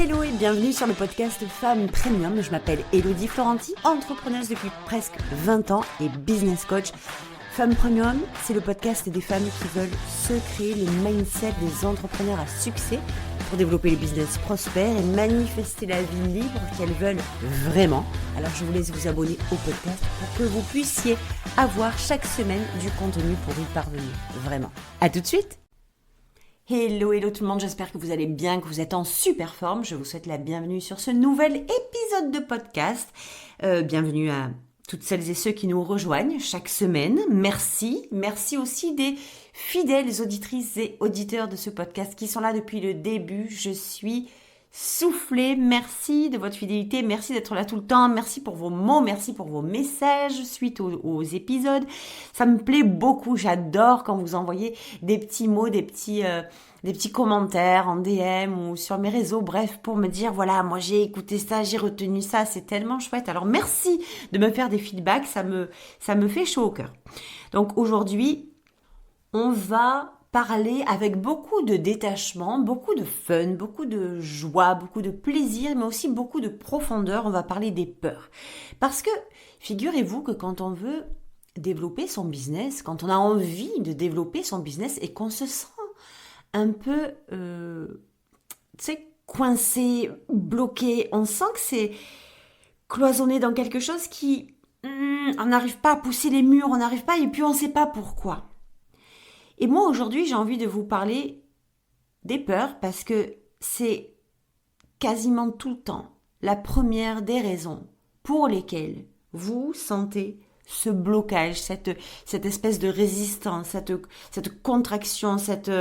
Hello et bienvenue sur le podcast Femmes Premium. Je m'appelle Elodie Florenti, entrepreneuse depuis presque 20 ans et business coach. Femmes Premium, c'est le podcast des femmes qui veulent se créer le mindset des entrepreneurs à succès pour développer les business prospères et manifester la vie libre qu'elles veulent vraiment. Alors je vous laisse vous abonner au podcast pour que vous puissiez avoir chaque semaine du contenu pour y parvenir. Vraiment. À tout de suite. Hello tout le monde, j'espère que vous allez bien, que vous êtes en super forme. Je vous souhaite la bienvenue sur ce nouvel épisode de podcast. Bienvenue à toutes celles et ceux qui nous rejoignent chaque semaine. Merci aussi des fidèles auditrices et auditeurs de ce podcast qui sont là depuis le début. Je suis soufflée. Merci de votre fidélité, merci d'être là tout le temps, merci pour vos mots, merci pour vos messages suite aux épisodes. Ça me plaît beaucoup, j'adore quand vous envoyez des petits mots, des petits commentaires en DM ou sur mes réseaux, bref, pour me dire voilà, moi j'ai écouté ça, j'ai retenu ça, c'est tellement chouette. Alors merci de me faire des feedbacks, ça me fait chaud au cœur. Donc aujourd'hui, on va parler avec beaucoup de détachement, beaucoup de fun, beaucoup de joie, beaucoup de plaisir, mais aussi beaucoup de profondeur. On va parler des peurs. Parce que, figurez-vous que quand on veut développer son business, quand on a envie de développer son business et qu'on se sent un peu, coincé, bloqué, on sent que c'est cloisonné dans quelque chose qui, on n'arrive pas à pousser les murs, on n'arrive pas, et puis on ne sait pas pourquoi. Et moi, aujourd'hui, j'ai envie de vous parler des peurs parce que c'est quasiment tout le temps la première des raisons pour lesquelles vous sentez ce blocage, cette espèce de résistance, cette contraction, cet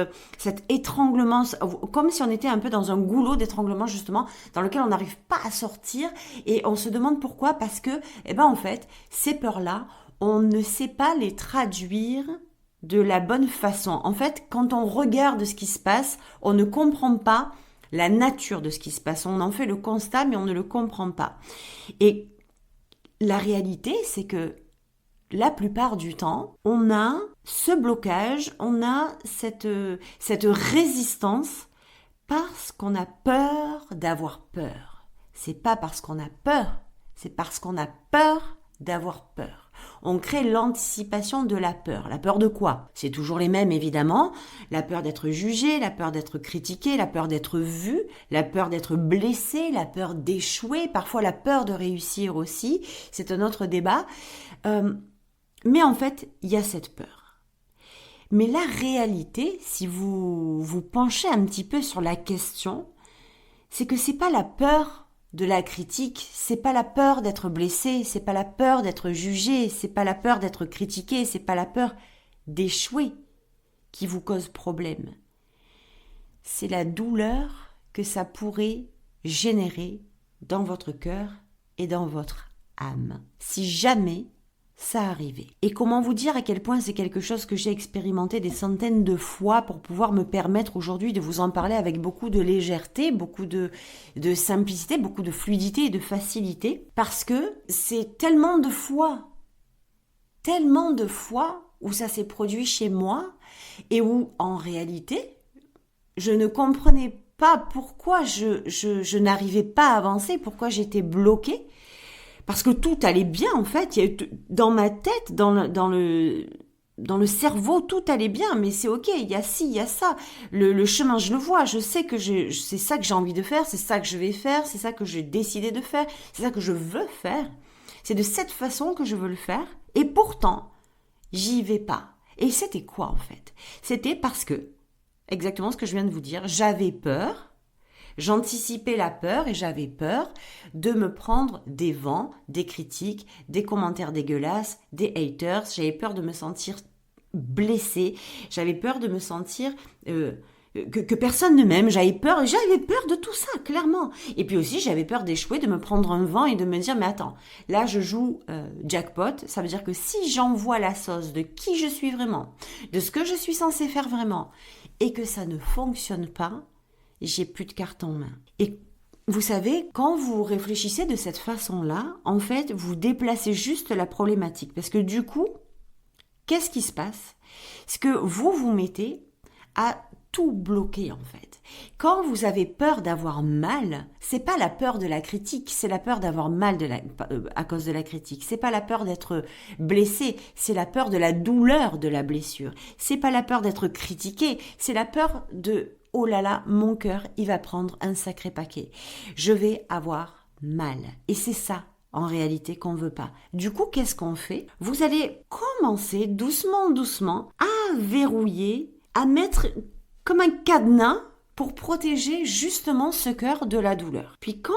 étranglement, comme si on était un peu dans un goulot d'étranglement justement, dans lequel on n'arrive pas à sortir et on se demande pourquoi, parce que, en fait, ces peurs-là, on ne sait pas les traduire de la bonne façon. En fait, quand on regarde ce qui se passe, on ne comprend pas la nature de ce qui se passe. On en fait le constat, mais on ne le comprend pas. Et la réalité, c'est que la plupart du temps, on a ce blocage, on a cette résistance parce qu'on a peur d'avoir peur. C'est pas parce qu'on a peur, c'est parce qu'on a peur d'avoir peur. On crée l'anticipation de la peur. La peur de quoi? C'est toujours les mêmes, évidemment. La peur d'être jugé, la peur d'être critiqué, la peur d'être vu, la peur d'être blessé, la peur d'échouer, parfois la peur de réussir aussi. C'est un autre débat. Mais en fait, il y a cette peur. Mais la réalité, si vous vous penchez un petit peu sur la question, c'est que c'est pas la peur de la critique, c'est pas la peur d'être blessé, c'est pas la peur d'être jugé, c'est pas la peur d'être critiqué, c'est pas la peur d'échouer qui vous cause problème. C'est la douleur que ça pourrait générer dans votre cœur et dans votre âme. Si jamais ça arrivait. Et comment vous dire à quel point c'est quelque chose que j'ai expérimenté des centaines de fois pour pouvoir me permettre aujourd'hui de vous en parler avec beaucoup de légèreté, beaucoup de simplicité, beaucoup de fluidité et de facilité. Parce que c'est tellement de fois où ça s'est produit chez moi et où en réalité, je ne comprenais pas pourquoi je n'arrivais pas à avancer, pourquoi j'étais bloquée. Parce que tout allait bien, en fait. Dans ma tête, dans le cerveau, tout allait bien. Mais c'est ok, il y a ci, il y a ça. Le chemin, je le vois. Je sais que c'est ça que j'ai envie de faire. C'est ça que je vais faire. C'est ça que j'ai décidé de faire. C'est ça que je veux faire. C'est de cette façon que je veux le faire. Et pourtant, j'y vais pas. Et c'était quoi, en fait? C'était parce que, exactement ce que je viens de vous dire, j'avais peur. J'anticipais la peur et j'avais peur de me prendre des vents, des critiques, des commentaires dégueulasses, des haters. J'avais peur de me sentir blessée. J'avais peur de me sentir que personne ne m'aime. J'avais peur de tout ça, clairement. Et puis aussi, j'avais peur d'échouer, de me prendre un vent et de me dire, mais attends, là je joue jackpot. Ça veut dire que si j'envoie la sauce de qui je suis vraiment, de ce que je suis censée faire vraiment, et que ça ne fonctionne pas, j'ai plus de cartes en main. Et vous savez, quand vous réfléchissez de cette façon-là, en fait, vous déplacez juste la problématique. Parce que du coup, qu'est-ce qui se passe? C'est que vous vous mettez à tout bloquer en fait. Quand vous avez peur d'avoir mal, c'est pas la peur de la critique, c'est la peur d'avoir mal à cause de la critique. C'est pas la peur d'être blessé, c'est la peur de la douleur de la blessure. C'est pas la peur d'être critiqué, c'est la peur de oh là là, mon cœur, il va prendre un sacré paquet. Je vais avoir mal. Et c'est ça en réalité qu'on veut pas. Du coup, qu'est-ce qu'on fait? Vous allez commencer doucement à verrouiller, à mettre comme un cadenas pour protéger justement ce cœur de la douleur. Puis quand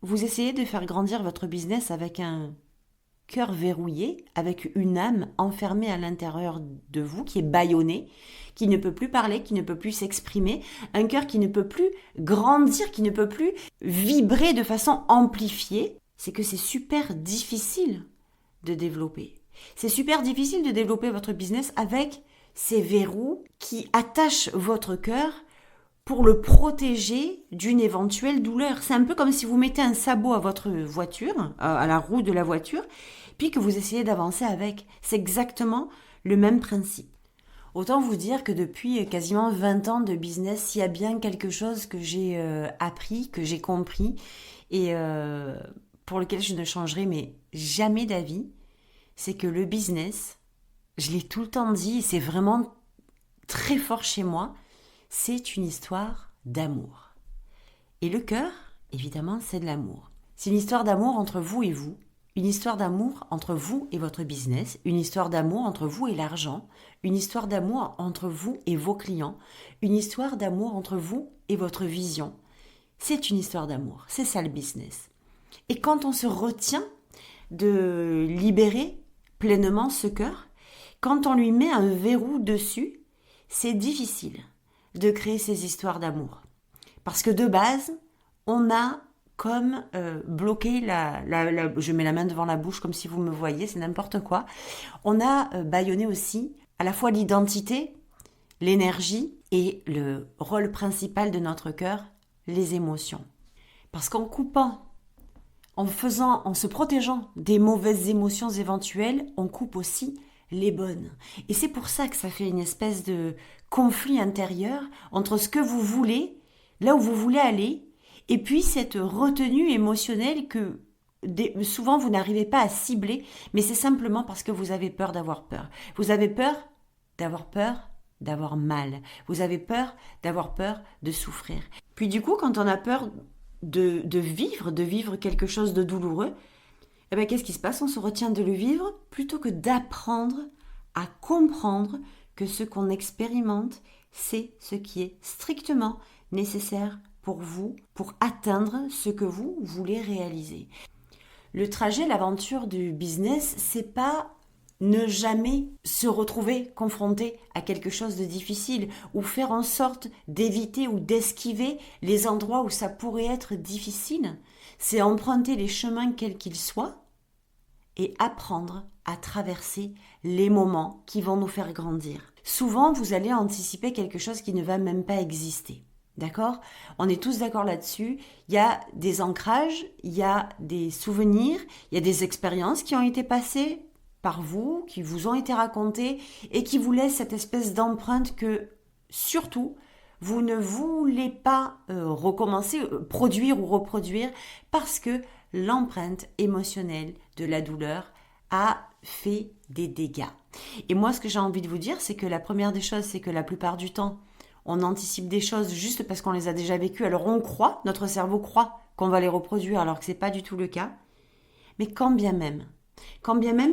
vous essayez de faire grandir votre business avec un cœur verrouillé, avec une âme enfermée à l'intérieur de vous, qui est bâillonnée, qui ne peut plus parler, qui ne peut plus s'exprimer, un cœur qui ne peut plus grandir, qui ne peut plus vibrer de façon amplifiée, c'est que c'est super difficile de développer. C'est super difficile de développer votre business avec ces verrous qui attachent votre cœur pour le protéger d'une éventuelle douleur. C'est un peu comme si vous mettez un sabot à votre voiture, à la roue de la voiture, puis que vous essayez d'avancer avec. C'est exactement le même principe. Autant vous dire que depuis quasiment 20 ans de business, s'il y a bien quelque chose que j'ai appris, que j'ai compris, et pour lequel je ne changerai mais jamais d'avis, c'est que le business, je l'ai tout le temps dit, c'est vraiment très fort chez moi, c'est une histoire d'amour. Et le cœur, évidemment, c'est de l'amour. C'est une histoire d'amour entre vous et vous, une histoire d'amour entre vous et votre business, une histoire d'amour entre vous et l'argent, une histoire d'amour entre vous et vos clients, une histoire d'amour entre vous et votre vision. C'est une histoire d'amour, c'est ça le business. Et quand on se retient de libérer pleinement ce cœur, quand on lui met un verrou dessus, c'est difficile de créer ces histoires d'amour. Parce que de base, on a comme bloqué je mets la main devant la bouche comme si vous me voyiez, c'est n'importe quoi. On a bâillonné aussi à la fois l'identité, l'énergie et le rôle principal de notre cœur, les émotions. Parce qu'en coupant, en se protégeant des mauvaises émotions éventuelles, on coupe aussi les bonnes. Et c'est pour ça que ça fait une espèce de conflit intérieur entre ce que vous voulez, là où vous voulez aller, et puis cette retenue émotionnelle que souvent vous n'arrivez pas à cibler, mais c'est simplement parce que vous avez peur d'avoir peur. Vous avez peur d'avoir mal. Vous avez peur d'avoir peur de souffrir. Puis du coup, quand on a peur de vivre quelque chose de douloureux, eh bien, qu'est-ce qui se passe? On se retient de le vivre plutôt que d'apprendre à comprendre que ce qu'on expérimente, c'est ce qui est strictement nécessaire pour vous, pour atteindre ce que vous voulez réaliser. Le trajet, l'aventure du business, c'est pas ne jamais se retrouver confronté à quelque chose de difficile ou faire en sorte d'éviter ou d'esquiver les endroits où ça pourrait être difficile. C'est emprunter les chemins quels qu'ils soient et apprendre à traverser les moments qui vont nous faire grandir. Souvent, vous allez anticiper quelque chose qui ne va même pas exister. D'accord? On est tous d'accord là-dessus. Il y a des ancrages, il y a des souvenirs, il y a des expériences qui ont été passées par vous, qui vous ont été racontées et qui vous laissent cette espèce d'empreinte que, surtout, vous ne voulez pas recommencer, produire ou reproduire parce que l'empreinte émotionnelle de la douleur a fait des dégâts. Et moi, ce que j'ai envie de vous dire, c'est que la première des choses, c'est que la plupart du temps, on anticipe des choses juste parce qu'on les a déjà vécues. Alors on croit, notre cerveau croit qu'on va les reproduire alors que ce n'est pas du tout le cas. Mais quand bien même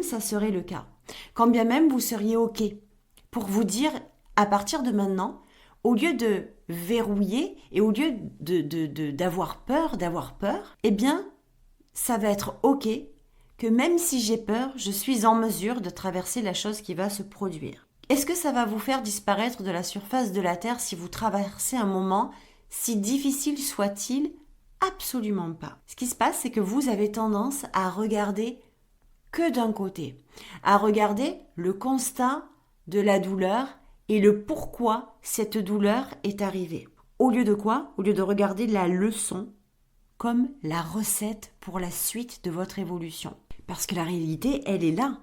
ça serait le cas, quand bien même vous seriez OK pour vous dire à partir de maintenant, au lieu de verrouiller et au lieu d'avoir peur, eh bien, ça va être OK que même si j'ai peur, je suis en mesure de traverser la chose qui va se produire. Est-ce que ça va vous faire disparaître de la surface de la Terre si vous traversez un moment, si difficile soit-il? Absolument pas. Ce qui se passe, c'est que vous avez tendance à regarder que d'un côté, à regarder le constat de la douleur et le pourquoi cette douleur est arrivée. Au lieu de quoi? Au lieu de regarder la leçon comme la recette pour la suite de votre évolution. Parce que la réalité, elle est là.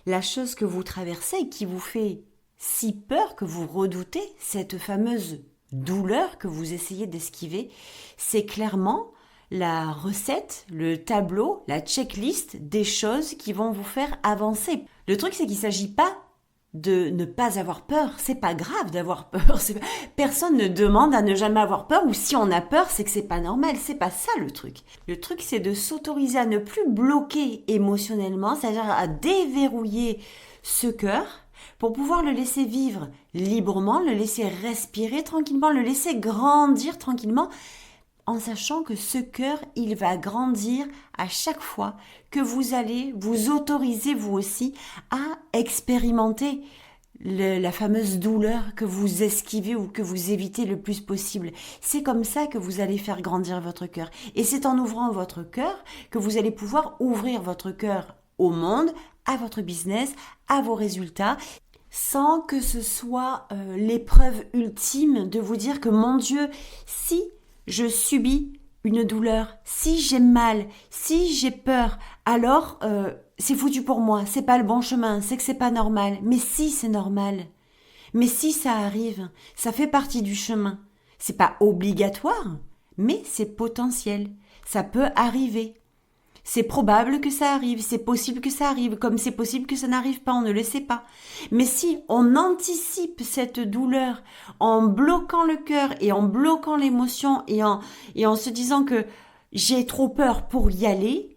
La chose que vous traversez qui vous fait si peur que vous redoutez cette fameuse douleur que vous essayez d'esquiver, c'est clairement la recette, le tableau, la checklist des choses qui vont vous faire avancer. Le truc, c'est qu'il ne s'agit pas de ne pas avoir peur. C'est pas grave d'avoir peur. Personne ne demande à ne jamais avoir peur, ou si on a peur, c'est que c'est pas normal. C'est pas ça le truc. Le truc, c'est de s'autoriser à ne plus bloquer émotionnellement, c'est-à-dire à déverrouiller ce cœur pour pouvoir le laisser vivre librement, le laisser respirer tranquillement, le laisser grandir tranquillement, en sachant que ce cœur, il va grandir à chaque fois que vous allez vous autoriser vous aussi à expérimenter la fameuse douleur que vous esquivez ou que vous évitez le plus possible. C'est comme ça que vous allez faire grandir votre cœur. Et c'est en ouvrant votre cœur que vous allez pouvoir ouvrir votre cœur au monde, à votre business, à vos résultats, sans que ce soit l'épreuve ultime de vous dire que mon Dieu, si je subis une douleur, si j'ai mal, si j'ai peur, alors c'est foutu pour moi, c'est pas le bon chemin, c'est que c'est pas normal. Mais si c'est normal, mais si ça arrive, ça fait partie du chemin. C'est pas obligatoire, mais c'est potentiel. Ça peut arriver. C'est probable que ça arrive, c'est possible que ça arrive, comme c'est possible que ça n'arrive pas, on ne le sait pas. Mais si on anticipe cette douleur en bloquant le cœur et en bloquant l'émotion et en se disant que j'ai trop peur pour y aller,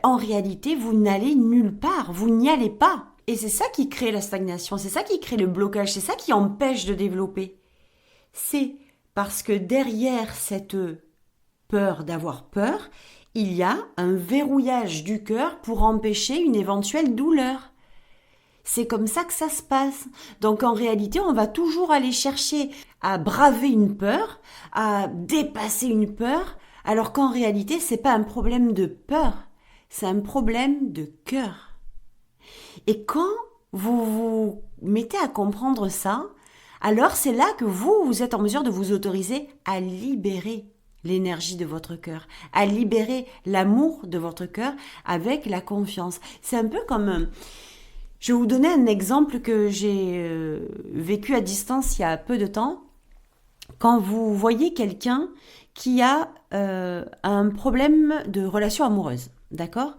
en réalité, vous n'allez nulle part, vous n'y allez pas. Et c'est ça qui crée la stagnation, c'est ça qui crée le blocage, c'est ça qui empêche de développer. C'est parce que derrière cette peur d'avoir peur, il y a un verrouillage du cœur pour empêcher une éventuelle douleur. C'est comme ça que ça se passe. Donc en réalité, on va toujours aller chercher à braver une peur, à dépasser une peur, alors qu'en réalité, c'est pas un problème de peur, c'est un problème de cœur. Et quand vous vous mettez à comprendre ça, alors c'est là que vous êtes en mesure de vous autoriser à libérer l'énergie de votre cœur, à libérer l'amour de votre cœur avec la confiance. C'est un peu comme... Je vais vous donner un exemple que j'ai vécu à distance il y a peu de temps. Quand vous voyez quelqu'un qui a un problème de relation amoureuse, d'accord ?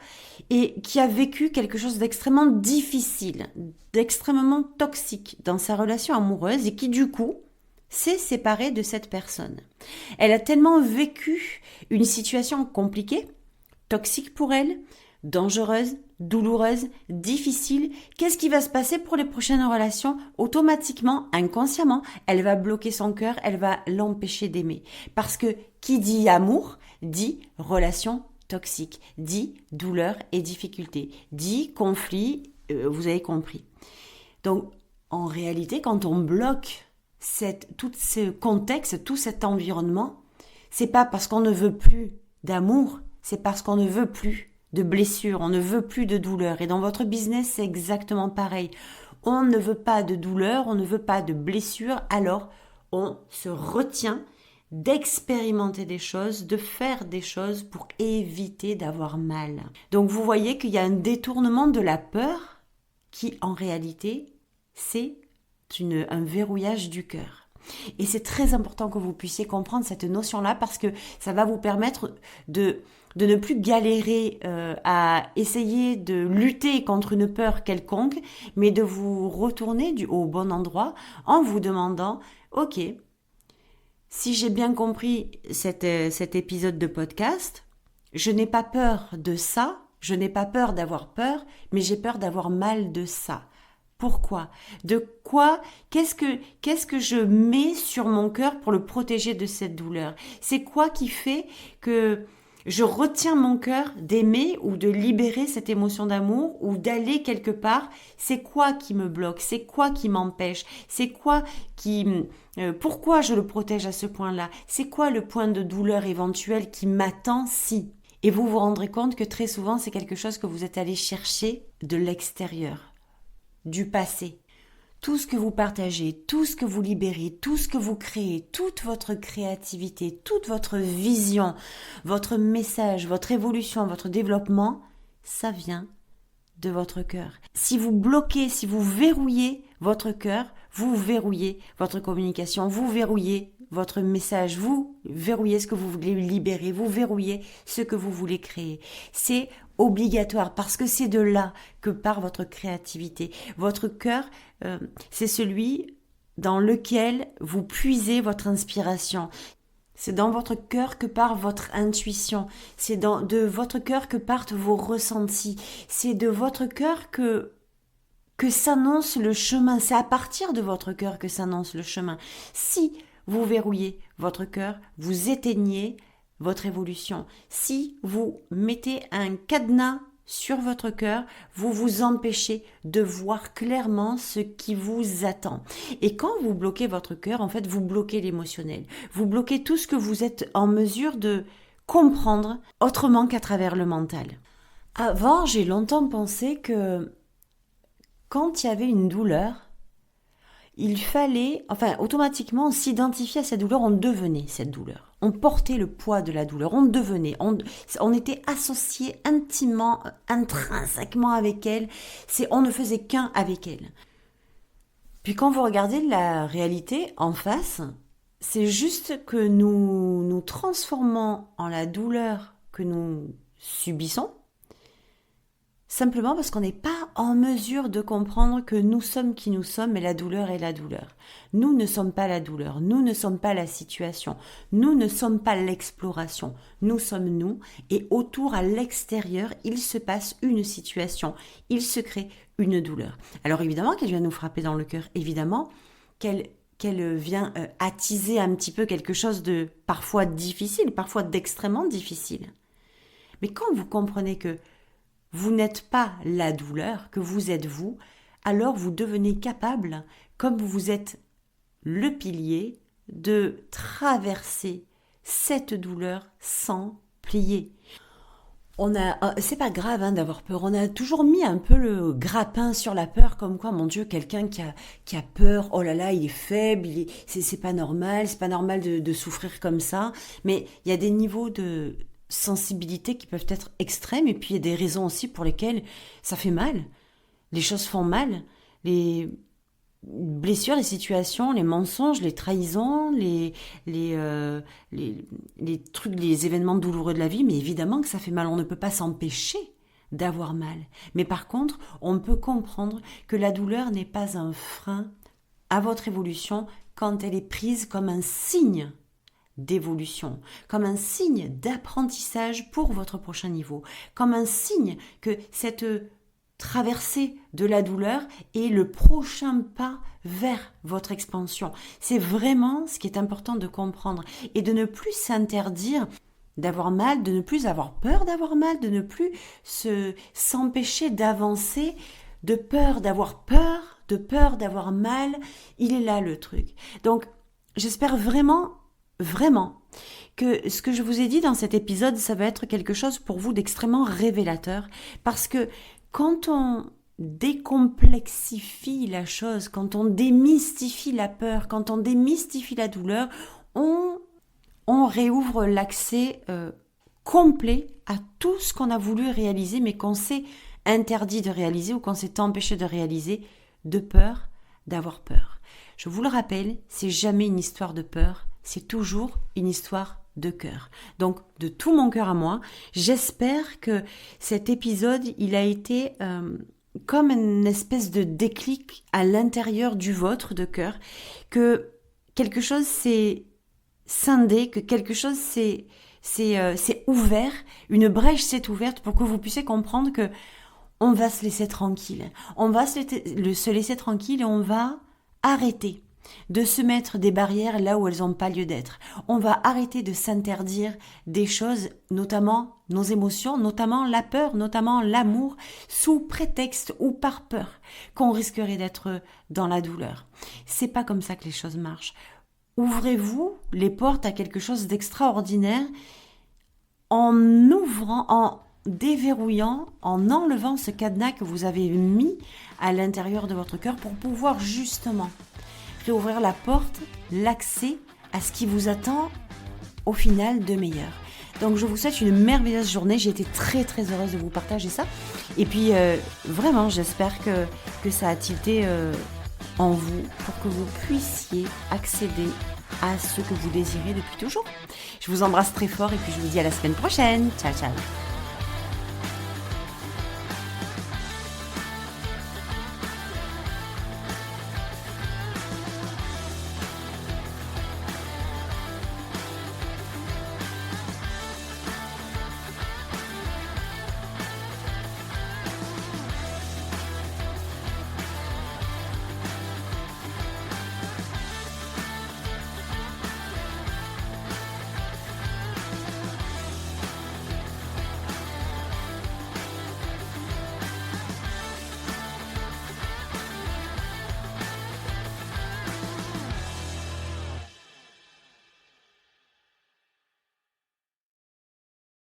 Et qui a vécu quelque chose d'extrêmement difficile, d'extrêmement toxique dans sa relation amoureuse et qui du coup s'est séparée de cette personne. Elle a tellement vécu une situation compliquée, toxique pour elle, dangereuse, douloureuse, difficile. Qu'est-ce qui va se passer pour les prochaines relations ? Automatiquement, inconsciemment, elle va bloquer son cœur, elle va l'empêcher d'aimer. Parce que qui dit amour, dit relation toxique, dit douleur et difficulté, dit conflit, vous avez compris. Donc, en réalité, quand on bloque tout ce contexte, tout cet environnement, c'est pas parce qu'on ne veut plus d'amour, c'est parce qu'on ne veut plus de blessures, on ne veut plus de douleur. Et dans votre business, c'est exactement pareil. On ne veut pas de douleur, on ne veut pas de blessures, alors on se retient d'expérimenter des choses, de faire des choses pour éviter d'avoir mal. Donc vous voyez qu'il y a un détournement de la peur qui, en réalité, c'est un verrouillage du cœur. Et c'est très important que vous puissiez comprendre cette notion-là parce que ça va vous permettre de ne plus galérer à essayer de lutter contre une peur quelconque, mais de vous retourner au bon endroit en vous demandant « Ok, si j'ai bien compris cet épisode de podcast, je n'ai pas peur de ça, je n'ai pas peur d'avoir peur, mais j'ai peur d'avoir mal de ça. » Pourquoi ? De quoi ? Qu'est-ce que je mets sur mon cœur pour le protéger de cette douleur ? C'est quoi qui fait que je retiens mon cœur d'aimer ou de libérer cette émotion d'amour ou d'aller quelque part ? C'est quoi qui me bloque ? C'est quoi qui m'empêche ? C'est quoi pourquoi je le protège à ce point-là ? C'est quoi le point de douleur éventuel qui m'attend si ? Et vous vous rendrez compte que très souvent, c'est quelque chose que vous êtes allé chercher de l'extérieur. Du passé. Tout ce que vous partagez, tout ce que vous libérez, tout ce que vous créez, toute votre créativité, toute votre vision, votre message, votre évolution, votre développement, ça vient de votre cœur. Si vous bloquez, si vous verrouillez votre cœur, vous verrouillez votre communication, vous verrouillez votre message, vous verrouillez ce que vous voulez libérer, vous verrouillez ce que vous voulez créer. C'est obligatoire parce que c'est de là que part votre créativité. Votre cœur, c'est celui dans lequel vous puisez votre inspiration. C'est dans votre cœur que part votre intuition. C'est de votre cœur que partent vos ressentis. C'est de votre cœur que s'annonce le chemin. C'est à partir de votre cœur que s'annonce le chemin. Si vous verrouillez votre cœur, vous éteignez votre évolution. Si vous mettez un cadenas sur votre cœur, vous vous empêchez de voir clairement ce qui vous attend. Et quand vous bloquez votre cœur, en fait, vous bloquez l'émotionnel. Vous bloquez tout ce que vous êtes en mesure de comprendre autrement qu'à travers le mental. Avant, j'ai longtemps pensé que quand il y avait une douleur, il fallait, automatiquement, on s'identifiait à cette douleur, on devenait cette douleur. On portait le poids de la douleur, on devenait, on était associé intimement, intrinsèquement avec elle, on ne faisait qu'un avec elle. Puis quand vous regardez la réalité en face, c'est juste que nous nous transformons en la douleur que nous subissons, simplement parce qu'on n'est pas en mesure de comprendre que nous sommes qui nous sommes et la douleur est la douleur. Nous ne sommes pas la douleur, nous ne sommes pas la situation, nous ne sommes pas l'exploration, nous sommes nous et autour à l'extérieur, il se passe une situation, il se crée une douleur. Alors évidemment qu'elle vient nous frapper dans le cœur, évidemment qu'elle vient attiser un petit peu quelque chose de parfois difficile, parfois d'extrêmement difficile. Mais quand vous comprenez que vous n'êtes pas la douleur, que vous êtes vous, alors vous devenez capable, comme vous êtes le pilier, de traverser cette douleur sans plier. C'est pas grave d'avoir peur, on a toujours mis un peu le grappin sur la peur, comme quoi, mon Dieu, quelqu'un qui a peur, oh là là, il est faible, c'est pas normal de souffrir comme ça, mais il y a des niveaux de sensibilité qui peuvent être extrêmes et puis il y a des raisons aussi pour lesquelles ça fait mal. Les choses font mal, les blessures, les situations, les mensonges, les trahisons, les trucs, les événements douloureux de la vie, mais évidemment que ça fait mal. On ne peut pas s'empêcher d'avoir mal. Mais par contre, on peut comprendre que la douleur n'est pas un frein à votre évolution quand elle est prise comme un signe d'évolution, comme un signe d'apprentissage pour votre prochain niveau, comme un signe que cette traversée de la douleur est le prochain pas vers votre expansion. C'est vraiment ce qui est important de comprendre et de ne plus s'interdire d'avoir mal, de ne plus avoir peur d'avoir mal, de ne plus s'empêcher d'avancer de peur d'avoir d'avoir mal. Il est là le truc. Donc, j'espère vraiment que ce que je vous ai dit dans cet épisode, ça va être quelque chose pour vous d'extrêmement révélateur, parce que quand on décomplexifie la chose, quand on démystifie la peur, quand on démystifie la douleur, on réouvre l'accès complet à tout ce qu'on a voulu réaliser, mais qu'on s'est interdit de réaliser ou qu'on s'est empêché de réaliser de peur d'avoir peur. Je vous le rappelle, c'est jamais une histoire de peur, c'est toujours une histoire de cœur. Donc, de tout mon cœur à moi, j'espère que cet épisode, il a été comme une espèce de déclic à l'intérieur du vôtre de cœur, que quelque chose s'est scindé, que quelque chose s'est ouvert, une brèche s'est ouverte pour que vous puissiez comprendre que on va se laisser tranquille. On va se laisser tranquille et on va arrêter de se mettre des barrières là où elles n'ont pas lieu d'être. On va arrêter de s'interdire des choses, notamment nos émotions, notamment la peur, notamment l'amour, sous prétexte ou par peur qu'on risquerait d'être dans la douleur. C'est pas comme ça que les choses marchent. Ouvrez-vous les portes à quelque chose d'extraordinaire en ouvrant, en déverrouillant, en enlevant ce cadenas que vous avez mis à l'intérieur de votre cœur pour pouvoir justement réouvrir la porte, l'accès à ce qui vous attend au final de meilleur. Donc je vous souhaite une merveilleuse journée. J'ai été très très heureuse de vous partager ça. Et puis vraiment, j'espère que ça a tilté en vous pour que vous puissiez accéder à ce que vous désirez depuis toujours. Je vous embrasse très fort et puis je vous dis à la semaine prochaine. Ciao ciao.